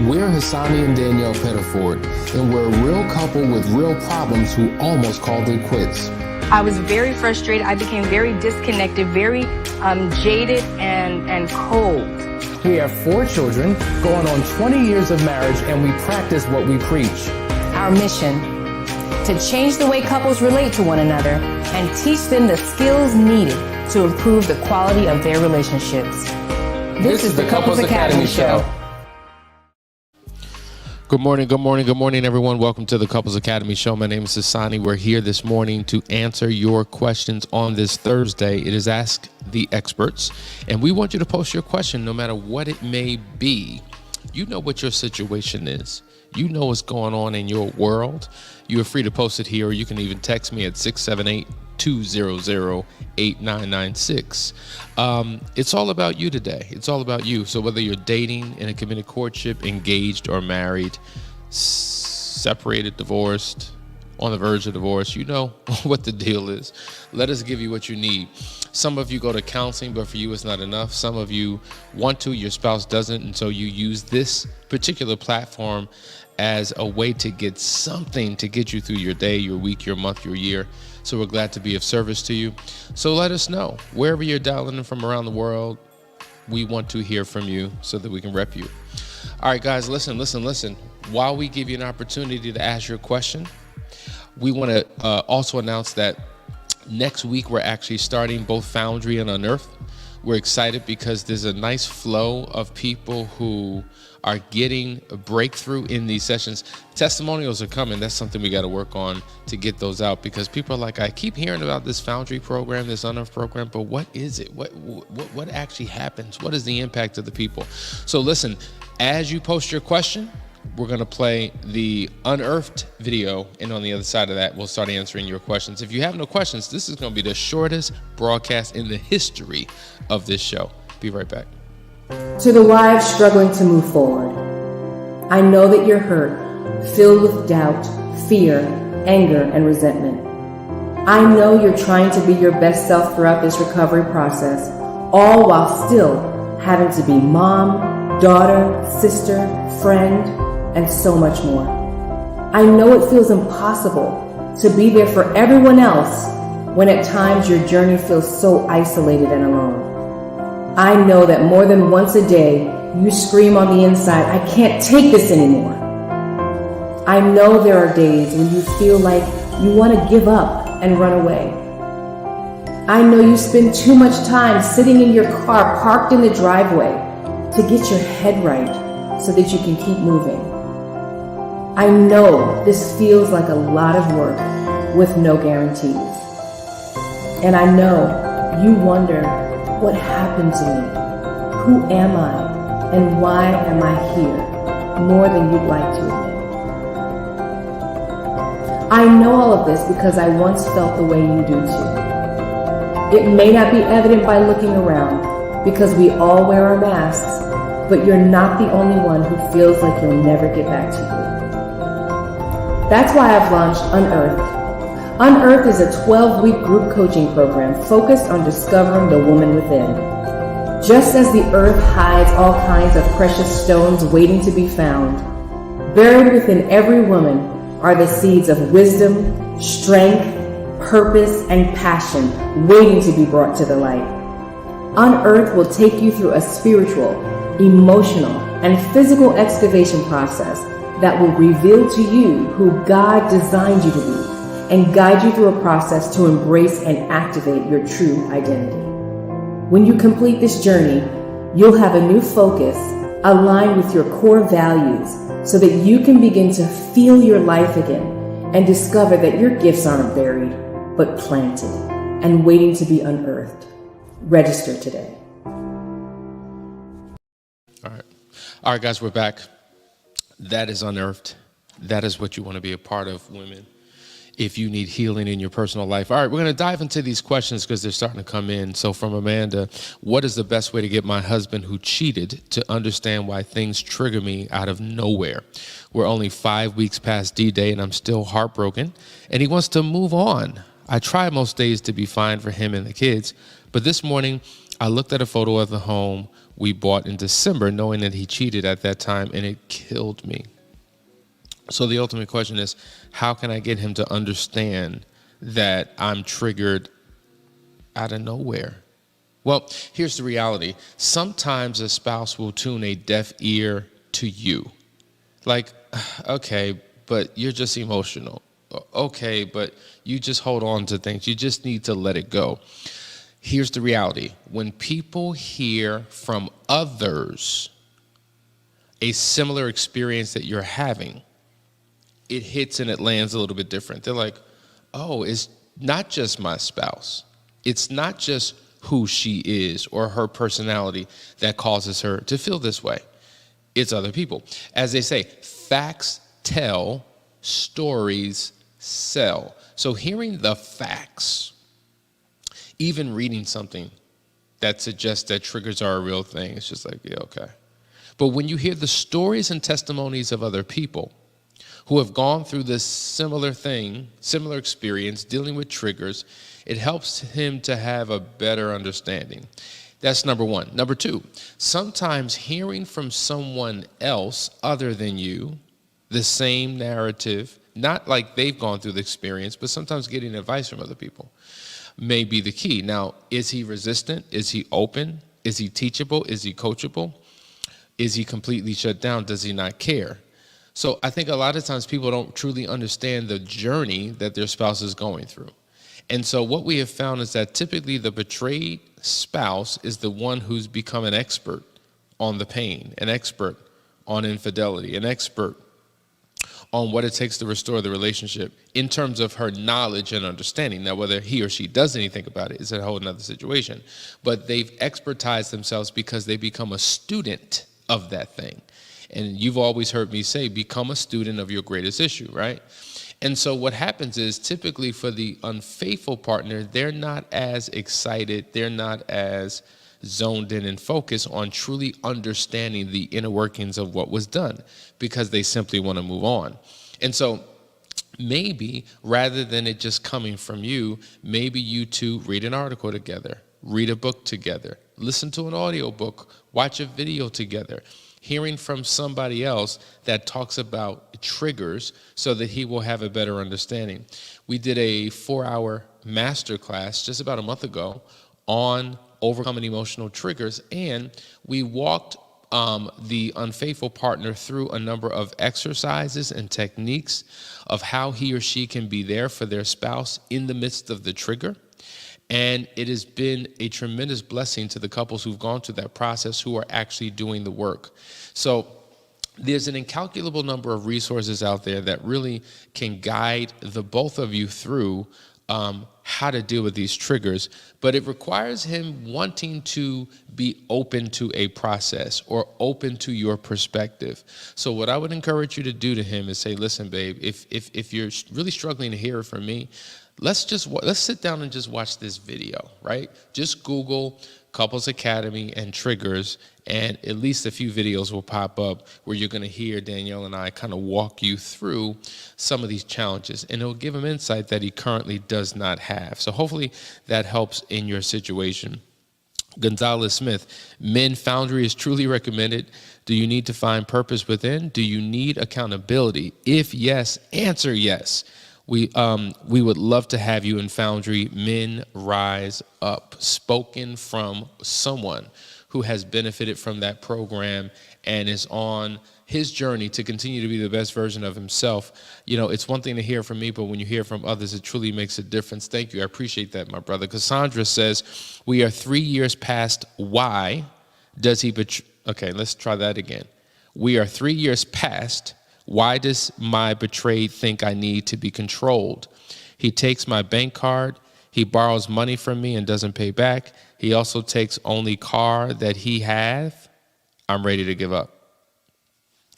We're Hassani and Danielle Pettiford, and we're a real couple with real problems who almost called it quits. I was very frustrated. I became very disconnected, very jaded and cold. We have 4 children, going on 20 years of marriage, and we practice what we preach. Our mission, to change the way couples relate to one another and teach them the skills needed to improve the quality of their relationships. This is the Couples Academy Show. Good morning, everyone. Welcome to the Couples Academy Show. My name is Hassani. We're here this morning to answer your questions on this Thursday. It is Ask the Experts, and we want you to post your question no matter what it may be. You know what your situation is. You know what's going on in your world. You are free to post it here, or you can even text me at 678-200-8996. It's all about you today. It's all about you. So whether you're dating, in a committed courtship, engaged or married, separated, divorced, on the verge of divorce, you know what the deal is. Let us give you what you need. Some of you go to counseling, but for you it's not enough. Some of you want to, your spouse doesn't, and so you use this particular platform as a way to get something to get you through your day, your week, your month, your year. So we're glad to be of service to you. So let us know. Wherever you're dialing in from around the world, we want to hear from you so that we can rep you. All right, guys, listen. While we give you an opportunity to ask your question, we want to also announce that next week we're actually starting both Foundry and UNEARTHED. We're excited because there's a nice flow of people who are getting a breakthrough in these sessions. Testimonials are coming. That's something we got to work on to get those out, because people are like, I keep hearing about this Foundry program, this UNEARTHED program, but what is it? What actually happens? What is the impact of the people? So listen, as you post your question, we're going to play the Unearthed video, and on the other side of that, we'll start answering your questions. If you have no questions, this is going to be the shortest broadcast in the history of this show. Be right back. To the wives struggling to move forward, I know that you're hurt, filled with doubt, fear, anger, and resentment. I know you're trying to be your best self throughout this recovery process, all while still having to be mom, daughter, sister, friend, and so much more. I know it feels impossible to be there for everyone else when at times your journey feels so isolated and alone. I know that more than once a day, you scream on the inside, I can't take this anymore. I know there are days when you feel like you want to give up and run away. I know you spend too much time sitting in your car parked in the driveway to get your head right so that you can keep moving. I know this feels like a lot of work with no guarantees. And I know you wonder, what happened to me? Who am I? And why am I here? More than you'd like to admit. I know all of this because I once felt the way you do too. It may not be evident by looking around, because we all wear our masks, but you're not the only one who feels like you'll never get back to you. That's why I've launched Unearthed. Unearthed is a 12-week group coaching program focused on discovering the woman within. Just as the earth hides all kinds of precious stones waiting to be found, buried within every woman are the seeds of wisdom, strength, purpose, and passion waiting to be brought to the light. Unearthed will take you through a spiritual, emotional, and physical excavation process that will reveal to you who God designed you to be, and guide you through a process to embrace and activate your true identity. When you complete this journey, you'll have a new focus aligned with your core values so that you can begin to feel your life again and discover that your gifts aren't buried, but planted and waiting to be unearthed. Register today. All right, guys, we're back. That is Unearthed. That is what you want to be a part of, women, if you need healing in your personal life. All right, we're going to dive into these questions because they're starting to come in. So from Amanda, what is the best way to get my husband who cheated to understand why things trigger me out of nowhere? We're only 5 weeks past D-Day and I'm still heartbroken, and he wants to move on. I try most days to be fine for him and the kids, but this morning I looked at a photo of the home we bought in December, knowing that he cheated at that time, and it killed me. So the ultimate question is, how can I get him to understand that I'm triggered out of nowhere? Well, here's the reality. Sometimes a spouse will tune a deaf ear to you. Like, okay, but you're just emotional. Okay, but you just hold on to things. You just need to let it go. Here's the reality. When people hear from others a similar experience that you're having, it hits and it lands a little bit different. They're like, oh, it's not just my spouse. It's not just who she is or her personality that causes her to feel this way. It's other people. As they say, facts tell, stories sell. So hearing the facts, even reading something that suggests that triggers are a real thing, it's just like, yeah, okay. But when you hear the stories and testimonies of other people who have gone through this similar thing, similar experience, dealing with triggers, it helps him to have a better understanding. That's number one. Number two, sometimes hearing from someone else other than you, the same narrative, not like they've gone through the experience, but sometimes getting advice from other people may be the key. Now, is he resistant? Is he open? Is he teachable? Is he coachable? Is he completely shut down? Does he not care? So I think a lot of times people don't truly understand the journey that their spouse is going through. And so what we have found is that typically the betrayed spouse is the one who's become an expert on the pain, an expert on infidelity, an expert on what it takes to restore the relationship in terms of her knowledge and understanding. Now, whether he or she does anything about it is a whole nother situation. But they've expertised themselves because they become a student of that thing. And you've always heard me say, become a student of your greatest issue, right? And so what happens is typically for the unfaithful partner, they're not as excited, they're not as zoned in and focused on truly understanding the inner workings of what was done because they simply want to move on. And so maybe rather than it just coming from you, maybe you two read an article together, read a book together, listen to an audio book, watch a video together, hearing from somebody else that talks about triggers so that he will have a better understanding. We did a 4-hour masterclass just about a month ago on overcoming emotional triggers, and we walked the unfaithful partner through a number of exercises and techniques of how he or she can be there for their spouse in the midst of the trigger. And it has been a tremendous blessing to the couples who've gone through that process who are actually doing the work. So there's an incalculable number of resources out there that really can guide the both of you through how to deal with these triggers, but it requires him wanting to be open to a process or open to your perspective. So what I would encourage you to do to him is say, listen, babe, if you're really struggling to hear it from me, let's sit down and just watch this video, right? Just Google Couples Academy and triggers, and at least a few videos will pop up where you're going to hear Danielle and I kind of walk you through some of these challenges, and it'll give him insight that he currently does not have. So hopefully that helps in your situation. Gonzalez Smith, men, Foundry is truly recommended. Do you need to find purpose within? Do you need accountability? If yes, answer yes. We would love to have you in Foundry. Men Rise Up, spoken from someone who has benefited from that program and is on his journey to continue to be the best version of himself. You know, it's one thing to hear from me, but when you hear from others, it truly makes a difference. Thank you. I appreciate that, my brother. Cassandra says, we are 3 years past why does he betray? Okay, let's try that again. We are 3 years past why does my betrayed think I need to be controlled? He takes my bank card. He borrows money from me and doesn't pay back. He also takes only car that he have. I'm ready to give up.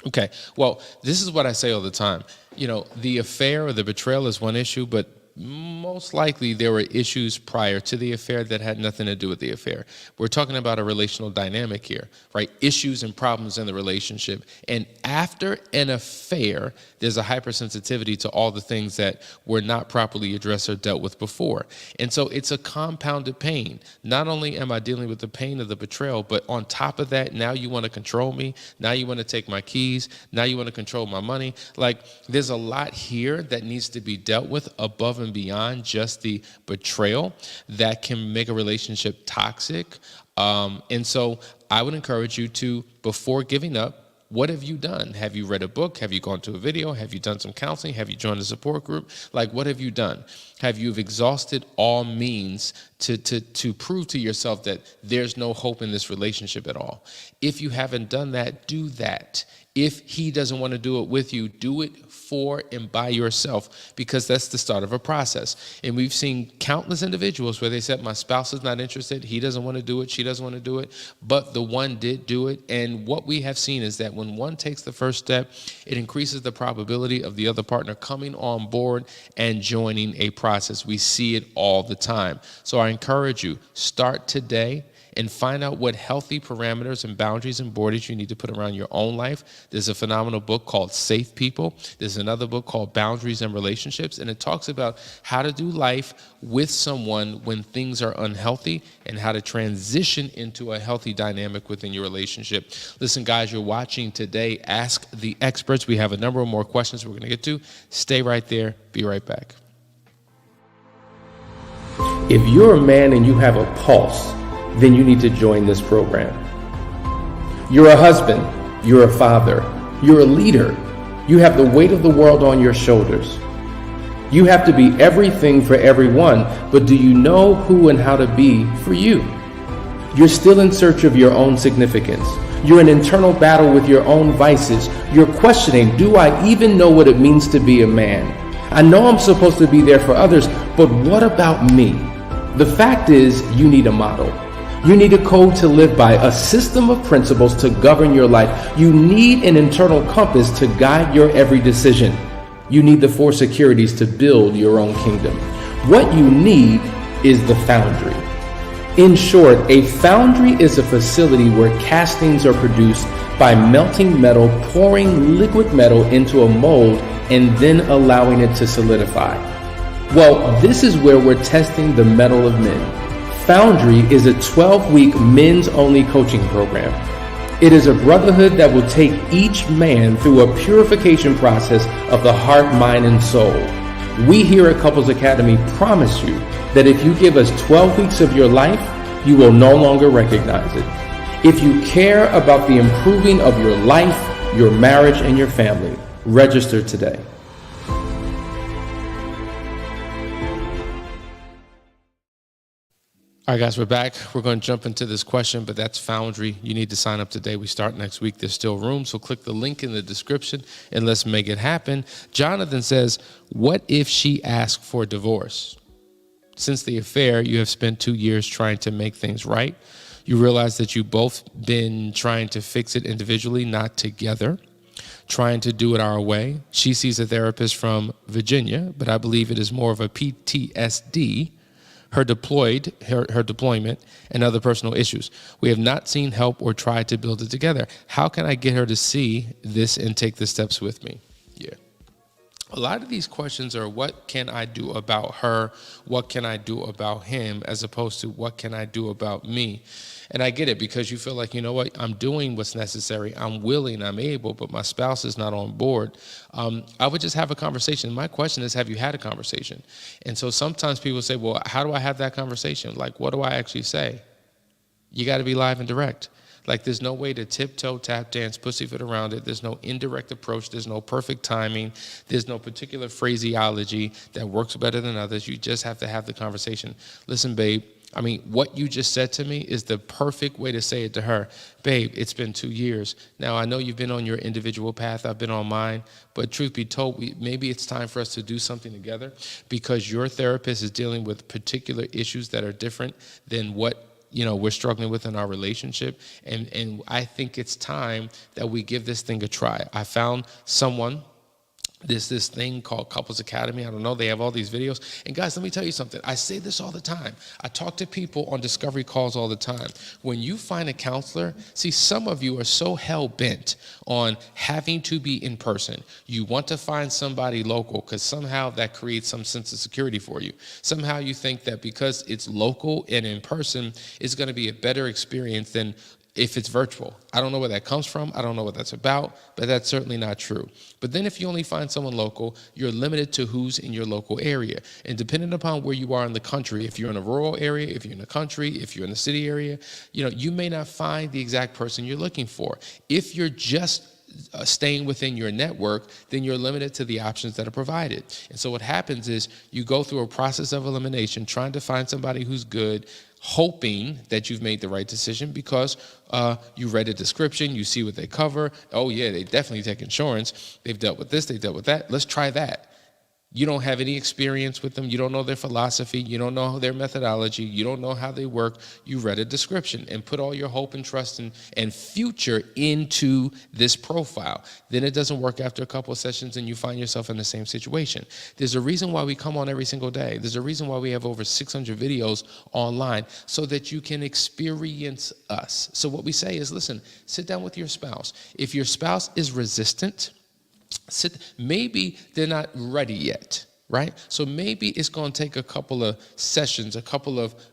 Okay, well, this is what I say all the time. You know, the affair or the betrayal is one issue, but most likely there were issues prior to the affair that had nothing to do with the affair. We're talking about a relational dynamic here, right? Issues and problems in the relationship. And after an affair, there's a hypersensitivity to all the things that were not properly addressed or dealt with before. And so it's a compounded pain. Not only am I dealing with the pain of the betrayal, but on top of that, now you want to control me. Now you want to take my keys. Now you want to control my money. Like, there's a lot here that needs to be dealt with above and beyond just the betrayal that can make a relationship toxic. And so I would encourage you to, before giving up, what have you done? Have you read a book? Have you gone to a video? Have you done some counseling? Have you joined a support group? Like, what have you done? Have you exhausted all means to prove to yourself that there's no hope in this relationship at all? If you haven't done that, do that. If he doesn't want to do it with you, do it for and by yourself, because that's the start of a process. And we've seen countless individuals where they said, my spouse is not interested, he doesn't want to do it, she doesn't want to do it, but the one did do it. And what we have seen is that when one takes the first step, it increases the probability of the other partner coming on board and joining a process. We see it all the time. So I encourage you, start today and find out what healthy parameters and boundaries and borders you need to put around your own life. There's a phenomenal book called Safe People. There's another book called Boundaries and Relationships, and it talks about how to do life with someone when things are unhealthy and how to transition into a healthy dynamic within your relationship. Listen, guys, you're watching today. Ask the experts. We have a number of more questions we're going to get to. Stay right there. Be right back. If you're a man and you have a pulse, then you need to join this program. You're a husband, you're a father, you're a leader. You have the weight of the world on your shoulders. You have to be everything for everyone, but do you know who and how to be for you? You're still in search of your own significance. You're in internal battle with your own vices. You're questioning, do I even know what it means to be a man? I know I'm supposed to be there for others, but what about me? The fact is, you need a model. You need a code to live by, a system of principles to govern your life. You need an internal compass to guide your every decision. You need the 4 securities to build your own kingdom. What you need is the Foundry. In short, a foundry is a facility where castings are produced by melting metal, pouring liquid metal into a mold, and then allowing it to solidify. Well, this is where we're testing the metal of men. Foundry is a 12-week men's-only coaching program. It is a brotherhood that will take each man through a purification process of the heart, mind, and soul. We here at Couples Academy promise you that if you give us 12 weeks of your life, you will no longer recognize it. If you care about the improving of your life, your marriage, and your family, register today. All right, guys, we're back. We're going to jump into this question, but that's Foundry. You need to sign up today. We start next week. There's still room, so click the link in the description and let's make it happen. Jonathan says, what if she asked for divorce? Since the affair, you have spent 2 years trying to make things right. You realize that you've both been trying to fix it individually, not together, trying to do it our way. She sees a therapist from Virginia, but I believe it is more of a PTSD, her deployment, and other personal issues. We have not seen help or tried to build it together. How can I get her to see this and take the steps with me? Yeah. A lot of these questions are, what can I do about her? What can I do about him? As opposed to, what can I do about me? And I get it, because you feel like, you know what, I'm doing what's necessary. I'm willing, I'm able, but my spouse is not on board. I would just have a conversation. My question is, have you had a conversation? And so sometimes people say, well, how do I have that conversation? Like, what do I actually say? You got to be live and direct. Like, there's no way to tiptoe, tap dance, pussyfoot around it. There's no indirect approach. There's no perfect timing. There's no particular phraseology that works better than others. You just have to have the conversation. Listen, babe, I mean, what you just said to me is the perfect way to say it to her. Babe, it's been 2 years. Now, I know you've been on your individual path. I've been on mine. But truth be told, maybe it's time for us to do something together, because your therapist is dealing with particular issues that are different than what we're struggling with in our relationship. And I think it's time that we give this thing a try. I found someone There's this thing called Couples Academy. I don't know. They have all these videos. And guys, let me tell you something. I say this all the time. I talk to people on discovery calls all the time. When you find a counselor, see, some of you are so hell-bent on having to be in person. You want to find somebody local because somehow that creates some sense of security for you. Somehow you think that because it's local and in person, it's going to be a better experience than if it's virtual. I don't know where that comes from. I don't know what that's about, but that's certainly not true. But then if you only find someone local, you're limited to who's in your local area. And depending upon where you are in the country, if you're in a rural area, if you're in the country, if you're in the city area, you may not find the exact person you're looking for. If you're just staying within your network, then you're limited to the options that are provided. And so what happens is you go through a process of elimination, trying to find somebody who's good, hoping that you've made the right decision because you read a description, you see what they cover. Oh yeah, they definitely take insurance. They've dealt with this, they've dealt with that. Let's try that. You don't have any experience with them. You don't know their philosophy. You don't know their methodology. You don't know how they work. You read a description and put all your hope and trust and future into this profile. Then it doesn't work after a couple of sessions and you find yourself in the same situation. There's a reason why we come on every single day. There's a reason why we have over 600 videos online so that you can experience us. So what we say is, listen, sit down with your spouse. If your spouse is resistant, maybe they're not ready yet, right? So maybe it's going to take a couple of sessions,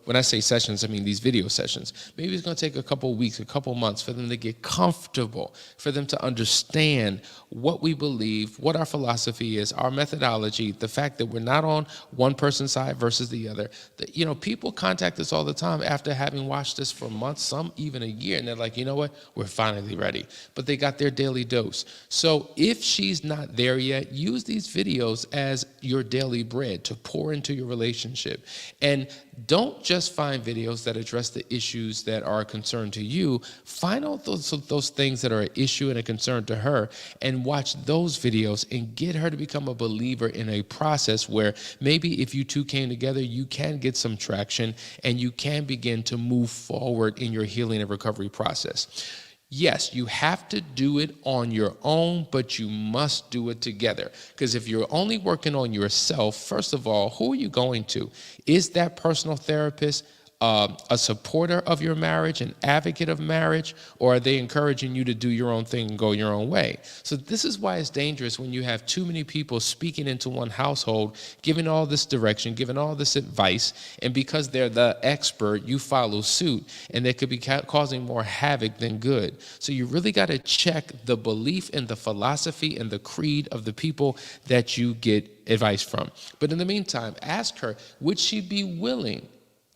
when I say sessions, I mean these video sessions. Maybe it's going to take a couple of weeks, a couple of months for them to get comfortable, for them to understand what we believe, what our philosophy is, our methodology, the fact that we're not on one person's side versus the other. People contact us all the time after having watched this for months, some even a year, and they're like, you know what, we're finally ready. But they got their daily dose. So if she's not there yet, use these videos as your daily bread to pour into your relationship. And don't just find videos that address the issues that are a concern to you. Find out those things that are an issue and a concern to her and watch those videos and get her to become a believer in a process where maybe if you two came together, you can get some traction and you can begin to move forward in your healing and recovery process. Yes, you have to do it on your own, but you must do it together. Because if you're only working on yourself, first of all, who are you going to? Is that personal therapist a supporter of your marriage, an advocate of marriage, or are they encouraging you to do your own thing and go your own way? So this is why it's dangerous when you have too many people speaking into one household, giving all this direction, giving all this advice, and because they're the expert, you follow suit, and they could be causing more havoc than good. So you really got to check the belief and the philosophy and the creed of the people that you get advice from. But in the meantime, ask her, would she be willing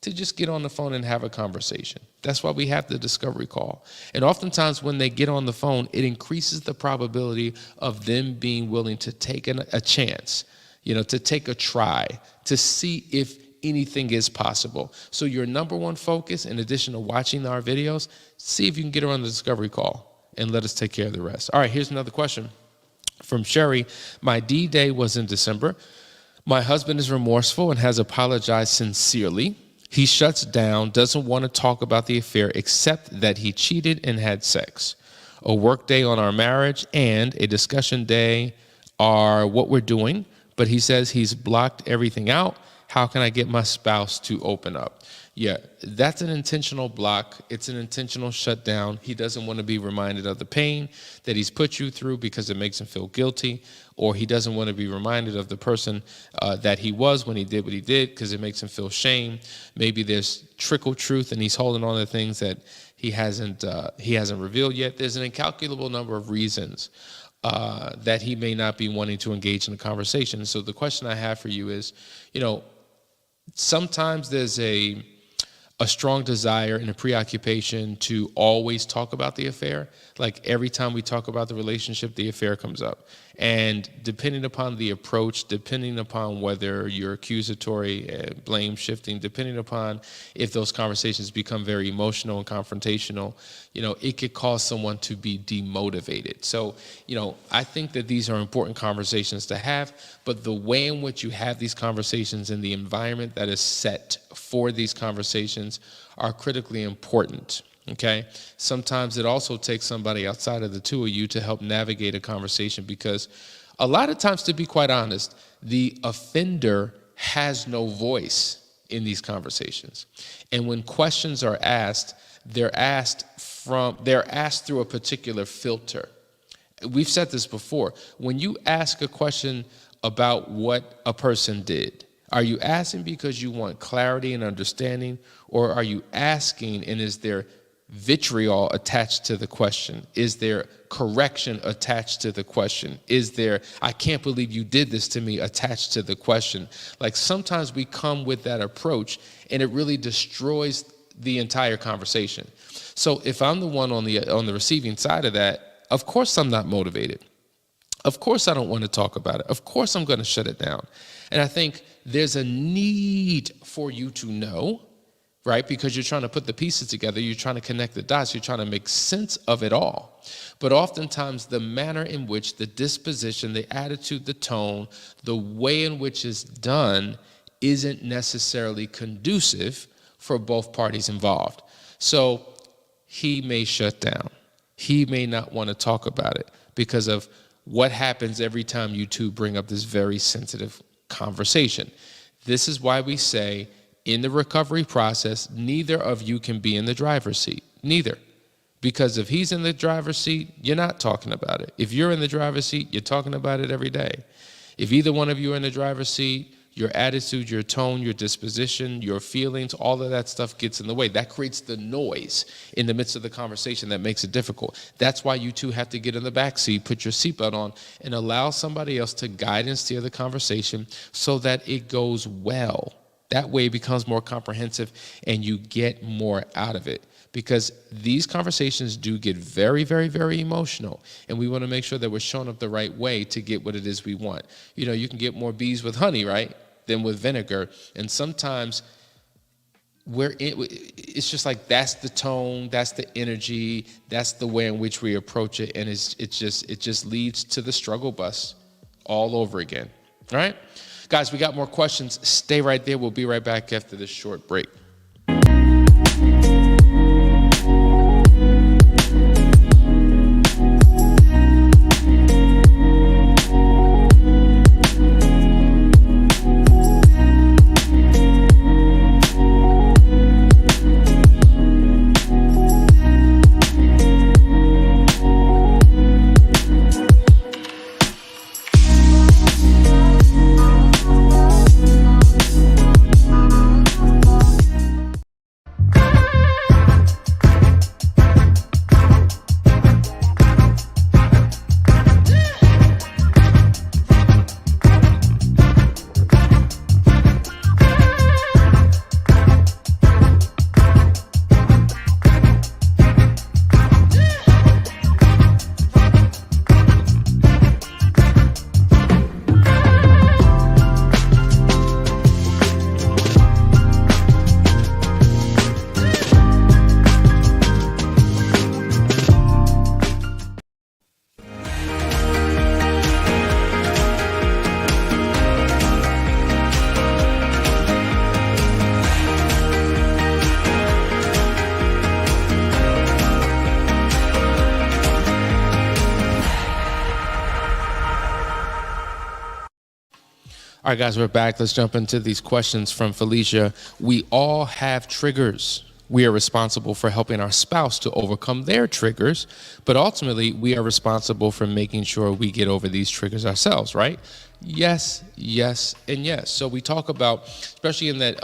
to just get on the phone and have a conversation? That's why we have the discovery call. And oftentimes when they get on the phone, it increases the probability of them being willing to take a chance, to take a try, to see if anything is possible. So your number one focus, in addition to watching our videos, see if you can get her on the discovery call and let us take care of the rest. All right, here's another question from Sherry. My D-Day was in December. My husband is remorseful and has apologized sincerely. He shuts down, doesn't want to talk about the affair except that he cheated and had sex. A work day on our marriage and a discussion day are what we're doing, but he says he's blocked everything out. How can I get my spouse to open up? Yeah, that's an intentional block. It's an intentional shutdown. He doesn't want to be reminded of the pain that he's put you through because it makes him feel guilty, or he doesn't want to be reminded of the person that he was when he did what he did because it makes him feel shame. Maybe there's trickle truth and he's holding on to things that he hasn't revealed yet. There's an incalculable number of reasons that he may not be wanting to engage in a conversation. So the question I have for you is, sometimes there's a strong desire and a preoccupation to always talk about the affair. Like every time we talk about the relationship, the affair comes up. And depending upon the approach, depending upon whether you're accusatory, blame shifting, depending upon if those conversations become very emotional and confrontational, it could cause someone to be demotivated. So, I think that these are important conversations to have, but the way in which you have these conversations and the environment that is set for these conversations are critically important. Okay. Sometimes it also takes somebody outside of the two of you to help navigate a conversation because A lot of times, to be quite honest, the offender has no voice in these conversations. And when questions are asked, they're asked through a particular filter. We've said this before. When you ask a question about what a person did, are you asking because you want clarity and understanding, or are you asking and is there vitriol attached to the question? Is there correction attached to the question? Is there, I can't believe you did this to me, attached to the question? Like, sometimes we come with that approach and it really destroys the entire conversation. So if I'm the one on the receiving side of that, of course I'm not motivated. Of course I don't want to talk about it. Of course I'm going to shut it down. And I think there's a need for you to know, right? Because you're trying to put the pieces together. You're trying to connect the dots. You're trying to make sense of it all. But oftentimes the manner in which the disposition, the attitude, the tone, the way in which it's done isn't necessarily conducive for both parties involved. So he may shut down. He may not want to talk about it because of what happens every time you two bring up this very sensitive conversation. This is why we say in the recovery process, neither of you can be in the driver's seat. Neither. Because if he's in the driver's seat, you're not talking about it. If you're in the driver's seat, you're talking about it every day. If either one of you are in the driver's seat, your attitude, your tone, your disposition, your feelings, all of that stuff gets in the way. That creates the noise in the midst of the conversation that makes it difficult. That's why you two have to get in the back seat, put your seatbelt on, and allow somebody else to guide and steer the conversation so that it goes well. That way it becomes more comprehensive and you get more out of it. Because these conversations do get very, very, very emotional. And we want to make sure that we're showing up the right way to get what it is we want. You know, you can get more bees with honey, right, than with vinegar. And sometimes it's just like that's the tone, that's the energy, that's the way in which we approach it. And it just leads to the struggle bus all over again. All right? Guys, we got more questions. Stay right there. We'll be right back after this short break. All right, guys, we're back. Let's jump into these questions from Felicia. We all have triggers. We are responsible for helping our spouse to overcome their triggers, but ultimately we are responsible for making sure we get over these triggers ourselves, right? Yes, yes, and yes. So we talk about, especially in that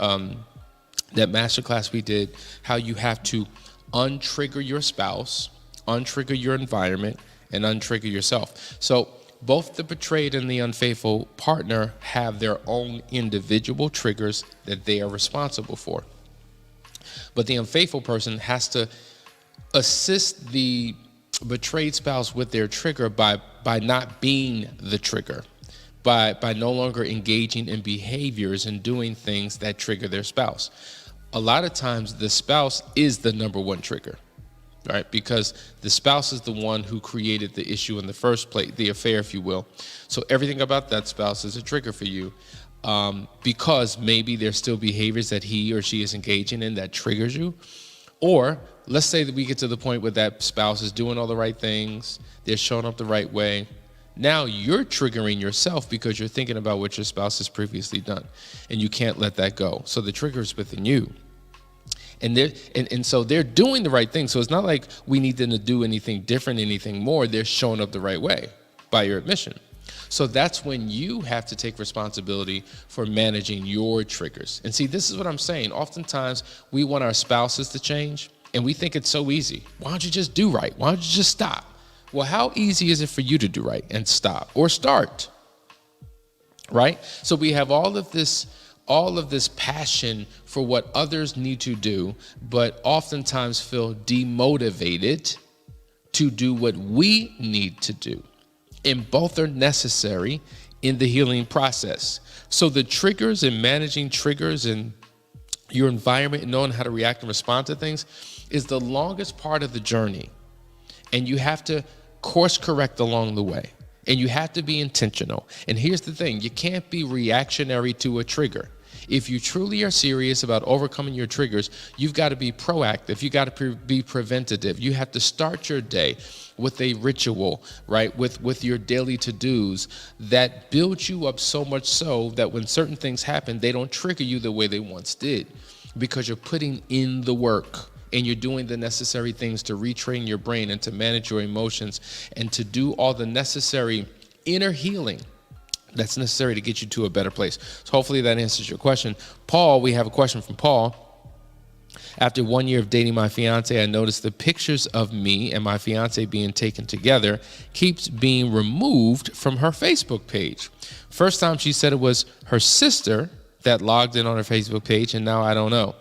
masterclass we did, how you have to untrigger your spouse, untrigger your environment, and untrigger yourself. So both the betrayed and the unfaithful partner have their own individual triggers that they are responsible for. But the unfaithful person has to assist the betrayed spouse with their trigger by not being the trigger, by no longer engaging in behaviors and doing things that trigger their spouse. A lot of times the spouse is the number one trigger, right? Because the spouse is the one who created the issue in the first place, the affair, if you will. So everything about that spouse is a trigger for you, because maybe there's still behaviors that he or she is engaging in that triggers you. Or let's say that we get to the point where that spouse is doing all the right things, they're showing up the right way, Now you're triggering yourself because you're thinking about what your spouse has previously done, and you can't let that go. So the trigger is within you. And so they're doing the right thing. So it's not like we need them to do anything different, anything more. They're showing up the right way by your admission. So that's when you have to take responsibility for managing your triggers. And see, this is what I'm saying. Oftentimes we want our spouses to change, and we think it's so easy. Why don't you just do right? Why don't you just stop? Well, how easy is it for you to do right and stop or start? Right? So we have all of this passion for what others need to do, but oftentimes feel demotivated to do what we need to do. And both are necessary in the healing process. So the triggers and managing triggers and your environment and knowing how to react and respond to things is the longest part of the journey. And you have to course correct along the way. And you have to be intentional. And here's the thing, you can't be reactionary to a trigger. If you truly are serious about overcoming your triggers, you've got to be proactive. You got to be preventative. You have to start your day with a ritual, right? With your daily to-dos that build you up so much so that when certain things happen, they don't trigger you the way they once did, because you're putting in the work and you're doing the necessary things to retrain your brain and to manage your emotions and to do all the necessary inner healing that's necessary to get you to a better place. So hopefully that answers your question. Paul, we have a question from Paul. After 1 year of dating my fiance, I noticed the pictures of me and my fiance being taken together keeps being removed from her Facebook page. First time she said it was her sister that logged in on her Facebook page, and now I don't know.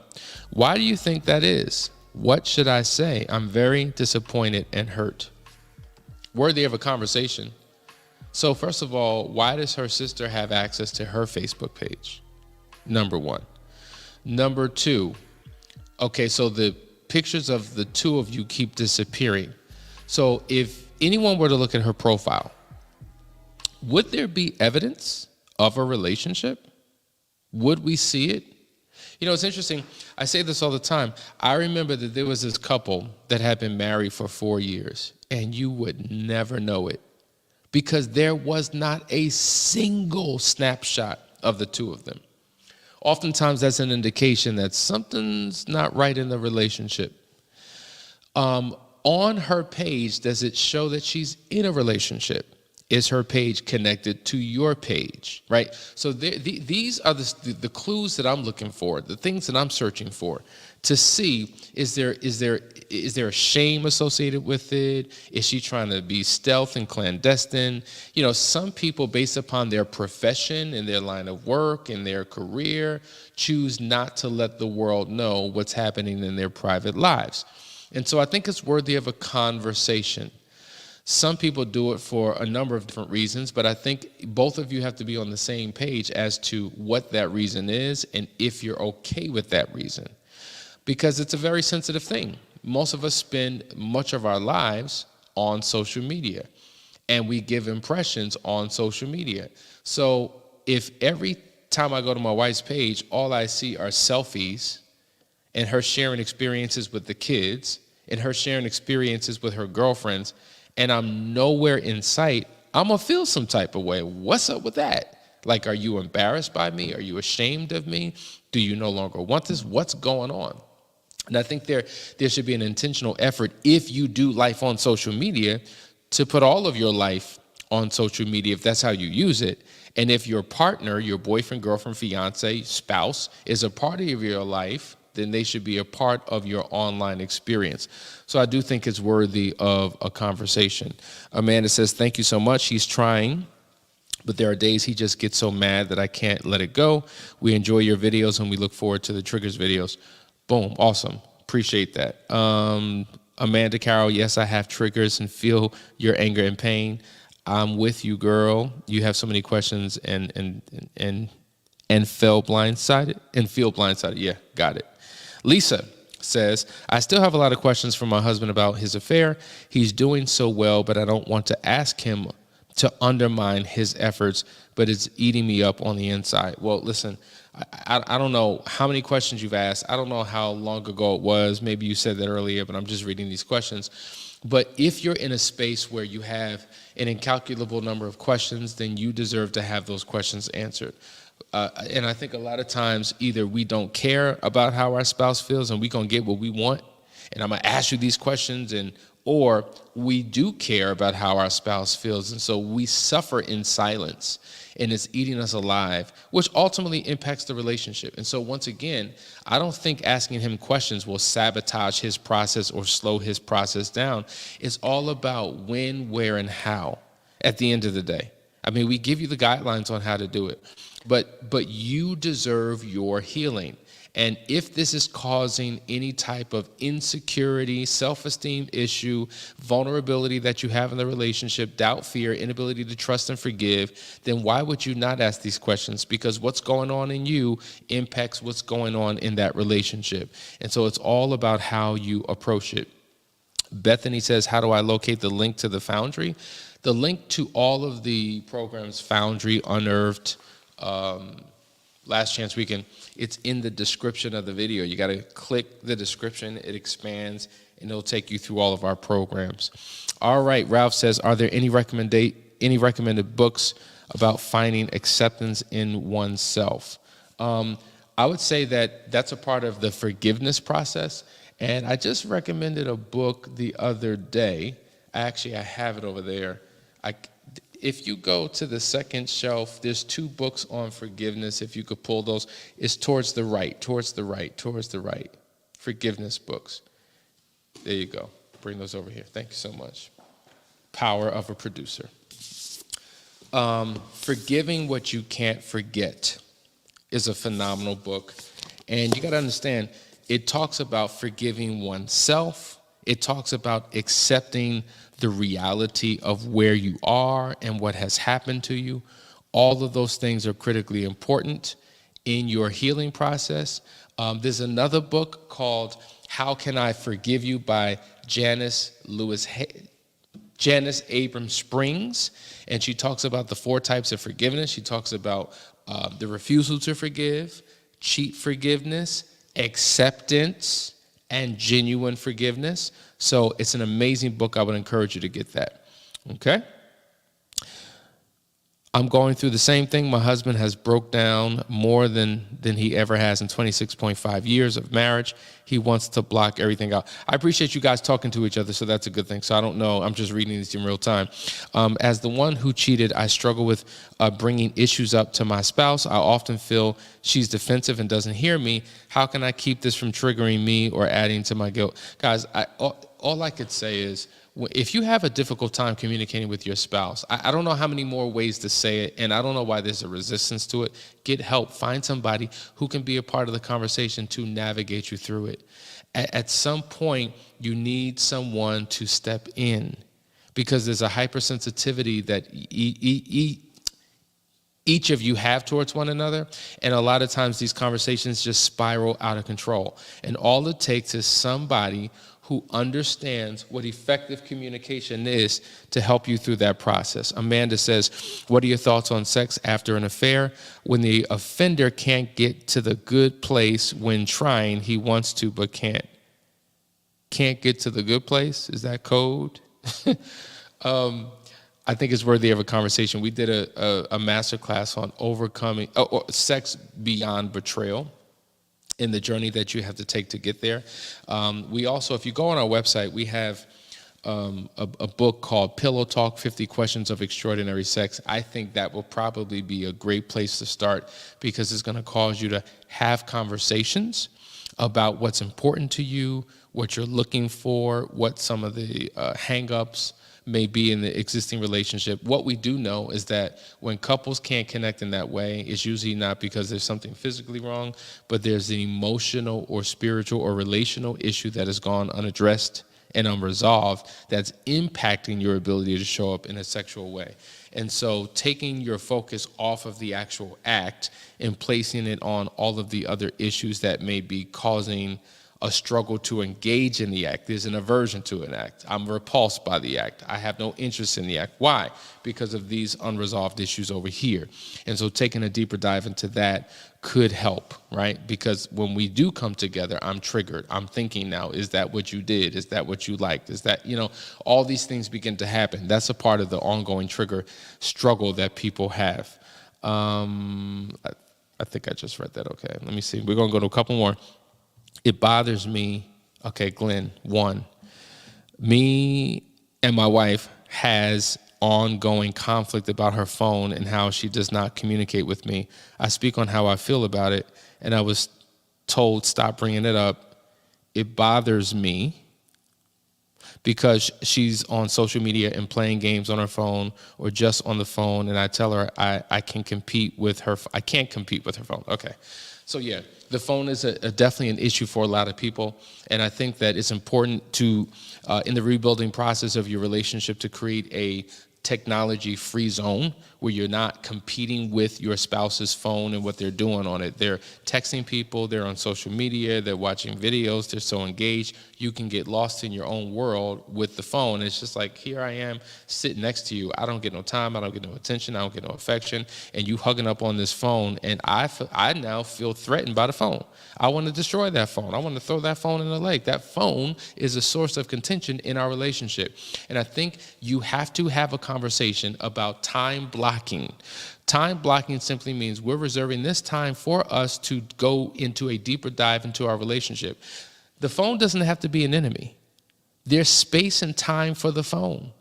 Why do you think that is? What should I say? I'm very disappointed and hurt. Worthy of a conversation. So first of all, why does her sister have access to her Facebook page? Number one. Number two, okay, so the pictures of the two of you keep disappearing. So if anyone were to look at her profile, would there be evidence of a relationship? Would we see it? You know, it's interesting. I say this all the time. I remember that there was this couple that had been married for 4 years, and you would never know it, because there was not a single snapshot of the two of them. Oftentimes, that's an indication that something's not right in the relationship. On her page, does it show that she's in a relationship? Is her page connected to your page, right? So these are the clues that I'm looking for, the things that I'm searching for to see, is there a shame associated with it? Is she trying to be stealth and clandestine? You know, some people, based upon their profession and their line of work and their career, choose not to let the world know what's happening in their private lives. And so I think it's worthy of a conversation. Some people do it for a number of different reasons, but I think both of you have to be on the same page as to what that reason is and if you're okay with that reason. Because it's a very sensitive thing. Most of us spend much of our lives on social media, and we give impressions on social media. So if every time I go to my wife's page, all I see are selfies and her sharing experiences with the kids and her sharing experiences with her girlfriends, and I'm nowhere in sight, I'm gonna feel some type of way. What's up with that? Like, are you embarrassed by me? Are you ashamed of me? Do you no longer want this? What's going on? And I think there should be an intentional effort, if you do life on social media, to put all of your life on social media, if that's how you use it. And if your partner, your boyfriend, girlfriend, fiance, spouse, is a part of your life, then they should be a part of your online experience. So I do think it's worthy of a conversation. Amanda says, thank you so much. He's trying, but there are days he just gets so mad that I can't let it go. We enjoy your videos, and we look forward to the Triggers videos. Boom, awesome. Appreciate that. Amanda Carroll, yes, I have triggers and feel your anger and pain. I'm with you, girl. You have so many questions and feel blindsided. Yeah, got it. Lisa says, I still have a lot of questions from my husband about his affair. He's doing so well, but I don't want to ask him to undermine his efforts, but it's eating me up on the inside. Well, listen, I don't know how many questions you've asked. I don't know how long ago it was. Maybe you said that earlier, but I'm just reading these questions. But if you're in a space where you have an incalculable number of questions, then you deserve to have those questions answered. And I think a lot of times either we don't care about how our spouse feels and we're going to get what we want, and I'm going to ask you these questions, or we do care about how our spouse feels, and so we suffer in silence, and it's eating us alive, which ultimately impacts the relationship. And so once again, I don't think asking him questions will sabotage his process or slow his process down. It's all about when, where, and how at the end of the day. I mean, we give you the guidelines on how to do it, but you deserve your healing. And if this is causing any type of insecurity, self-esteem issue, vulnerability that you have in the relationship, doubt, fear, inability to trust and forgive, then why would you not ask these questions? Because what's going on in you impacts what's going on in that relationship. And so it's all about how you approach it. Bethany says, how do I locate the link to the Foundry? The link to all of the programs, Foundry, Unearthed, Last Chance Weekend, it's in the description of the video. You got to click the description, it expands, and it'll take you through all of our programs. All right, Ralph says, are there any recommended books about finding acceptance in oneself? I would say that that's a part of the forgiveness process, and I just recommended a book the other day. Actually, I have it over there. If you go to the second shelf, there's 2 books on forgiveness. If you could pull those, it's towards the right. Forgiveness books. There you go. Bring those over here. Thank you so much. Power of a producer. Forgiving What You Can't Forget is a phenomenal book. And you got to understand, it talks about forgiving oneself. It talks about accepting the reality of where you are and what has happened to you. All of those things are critically important in your healing process. There's another book called How Can I Forgive You by Janice Abrams Springs, and she talks about the 4 types of forgiveness. She talks about the refusal to forgive, cheat forgiveness, acceptance, and genuine forgiveness. So it's an amazing book. I would encourage you to get that. Okay? I'm going through the same thing. My husband has broke down more than he ever has in 26.5 years of marriage. He wants to block everything out. I appreciate you guys talking to each other, so that's a good thing. So I don't know. I'm just reading these in real time. As the one who cheated, I struggle with bringing issues up to my spouse. I often feel she's defensive and doesn't hear me. How can I keep this from triggering me or adding to my guilt? Guys, all I could say is, if you have a difficult time communicating with your spouse, I don't know how many more ways to say it, and I don't know why there's a resistance to it. Get help. Find somebody who can be a part of the conversation to navigate you through it. At some point, you need someone to step in, because there's a hypersensitivity that each of you have towards one another, and a lot of times these conversations just spiral out of control. And all it takes is somebody who understands what effective communication is to help you through that process. Amanda says, what are your thoughts on sex after an affair? When the offender can't get to the good place when trying, he wants to but can't. Can't get to the good place? Is that code? I think it's worthy of a conversation. We did a master class on overcoming sex beyond betrayal, in the journey that you have to take to get there. We also, if you go on our website, we have a book called Pillow Talk, 50 Questions of Extraordinary Sex. I think that will probably be a great place to start, because it's going to cause you to have conversations about what's important to you, what you're looking for, what some of the hang-ups may be in the existing relationship. What we do know is that when couples can't connect in that way, it's usually not because there's something physically wrong, but there's an emotional or spiritual or relational issue that has gone unaddressed and unresolved that's impacting your ability to show up in a sexual way. And so taking your focus off of the actual act and placing it on all of the other issues that may be causing a struggle to engage in the act. There's an aversion to an act. I'm repulsed by the act. I have no interest in the act. Why? Because of these unresolved issues over here. And so taking a deeper dive into that could help, right? Because when we do come together, I'm triggered. I'm thinking now, is that what you did? Is that what you liked? Is that, all these things begin to happen. That's a part of the ongoing trigger struggle that people have. I think I just read that. Okay, let me see. We're going to go to a couple more. It bothers me. Okay, Glenn, 1. Me and my wife has ongoing conflict about her phone and how she does not communicate with me. I speak on how I feel about it, and I was told stop bringing it up. It bothers me because she's on social media and playing games on her phone or just on the phone, and I tell her I can compete with her. I can't compete with her phone. Okay. So yeah, the phone is definitely an issue for a lot of people, and I think that it's important to, in the rebuilding process of your relationship, to create a technology-free zone where you're not competing with your spouse's phone and what they're doing on it. They're texting people, they're on social media, they're watching videos, they're so engaged. You can get lost in your own world with the phone. It's just like, here I am sitting next to you. I don't get no time, I don't get no attention, I don't get no affection, and you hugging up on this phone, and I now feel threatened by the phone. I want to destroy that phone. I want to throw that phone in the lake. That phone is a source of contention in our relationship. And I think you have to have a conversation about time blocking. Time blocking simply means we're reserving this time for us to go into a deeper dive into our relationship. The phone doesn't have to be an enemy. There's space and time for the phone.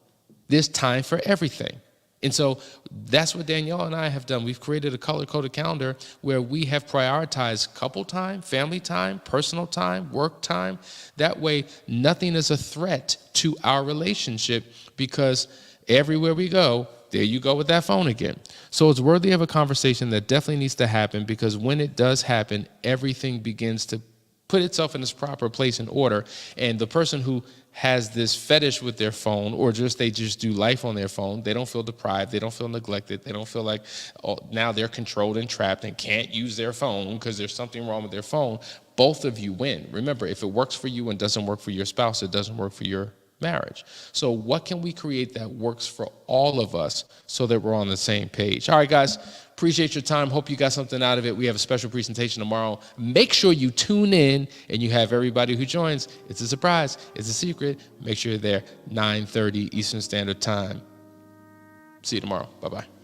There's time for everything. And so that's what Danielle and I have done. We've created a color-coded calendar where we have prioritized couple time, family time, personal time, work time. That way, nothing is a threat to our relationship, because everywhere we go, there you go with that phone again. So it's worthy of a conversation that definitely needs to happen, because when it does happen, everything begins to put itself in its proper place and order. And the person who has this fetish with their phone, or they just do life on their phone, they don't feel deprived, they don't feel neglected, they don't feel like now they're controlled and trapped and can't use their phone because there's something wrong with their phone. Both of you win. Remember, if it works for you and doesn't work for your spouse, it doesn't work for your marriage. So what can we create that works for all of us so that we're on the same page? All right, guys, appreciate your time. Hope you got something out of it. We have a special presentation tomorrow. Make sure you tune in and you have everybody who joins. It's a surprise. It's a secret. Make sure you're there, 9:30 Eastern Standard Time. See you tomorrow. Bye-bye.